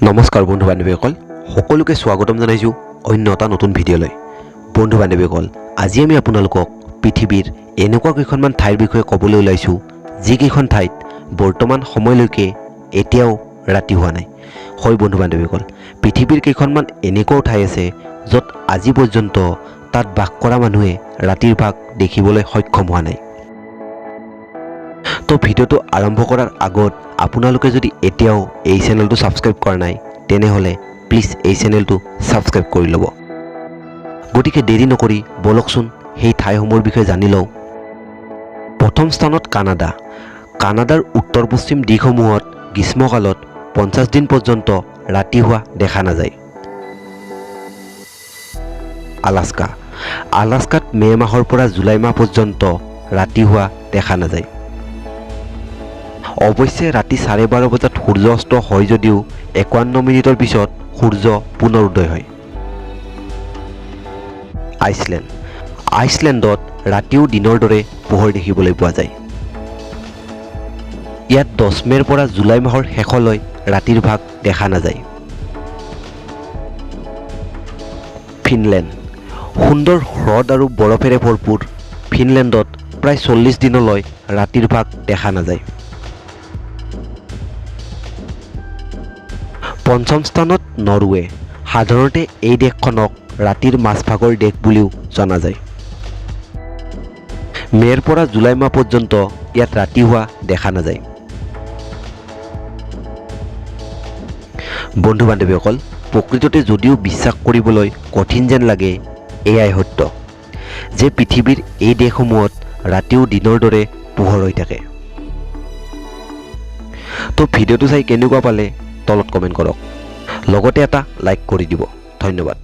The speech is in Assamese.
নমস্কাৰ বন্ধু বান্ধৱীসকল সকলোকে স্বাগতম জনাইছো অন্য এটা নতুন ভিডিঅ'লৈ। বন্ধু বান্ধৱীসকল আজি আমি আপোনালোকক পৃথিৱীৰ এনেকুৱা কেইখনমান ঠাইৰ বিষয়ে ক'বলৈ ওলাইছো যিকেইখন ঠাইত বৰ্তমান সময়লৈকে এতিয়াও ৰাতি হোৱা নাই। হয় বন্ধু বান্ধৱীসকল, পৃথিৱীৰ কেইখনমান এনেকুৱা ঠাই আছে য'ত আজি পৰ্যন্ত তাত বাস কৰা মানুহে ৰাতিৰ ভাগ দেখিবলৈ সক্ষম হোৱা নাই। তো ভিডিওটো আৰম্ভ কৰাৰ আগত আপোনালোকে যদি এতিয়াও এই চেনেলটো সাবস্ক্ৰাইব কৰা নাই তেনেহলে প্লিজ এই চেনেলটো সাবস্ক্ৰাইব কৰি ল'ব। গতিকে দেৰি নকৰি বলকচোন সেই ঠাইসমূহৰ বিষয়ে জানি লওঁ। প্ৰথম স্থানত কানাডা। কানাডাৰ উত্তৰ পশ্চিম দিশসমূহত গ্ৰীষ্মকালত 50 দিন পৰ্যন্ত ৰাতি হোৱা দেখা নাযায়। আলাস্কা। আলাস্কাত মে মাহৰ পৰা জুলাই মাহ পৰ্যন্ত ৰাতি হোৱা দেখা নাযায়। অৱশ্যে ৰাতি 12:30 বজাত সূৰ্য অস্ত হয় যদিও 51 মিনিটৰ পিছত সূৰ্য পুনৰ উদয় হয়। আইচলেণ্ড। আইচলেণ্ডত ৰাতিও দিনৰ দৰে পোহৰ দেখিবলৈ পোৱা যায়। ইয়াত 10 মেৰ পৰা জুলাই মাহৰ শেষলৈ ৰাতিৰ ভাগ দেখা নাযায়। ফিনলেণ্ড। সুন্দৰ হ্ৰদ আৰু বৰফেৰে ভৰপূৰ ফিনলেণ্ডত প্ৰায় 40 দিনলৈ ৰাতিৰ ভাগ দেখা নাযায়। পঞ্চম স্থানত নৰৱে। সাধাৰণতে এই দেশখনক ৰাতিৰ মাজভাগৰ দেশ বুলিও জনা যায়। মেৰ পৰা জুলাই মাহ পৰ্যন্ত ইয়াত ৰাতি হোৱা দেখা নাযায়। বন্ধু বান্ধৱীসকল, প্ৰকৃততে যদিও বিশ্বাস কৰিবলৈ কঠিন যেন লাগে, এয়াই সত্য যে পৃথিৱীৰ এই দেশসমূহত ৰাতিও দিনৰ দৰে পোহৰ হৈ থাকে। তো ভিডিঅ'টো চাই কেনেকুৱা পালে তলত কমেণ্ট কৰক, লগতে এটা লাইক কৰি দিব। ধন্যবাদ।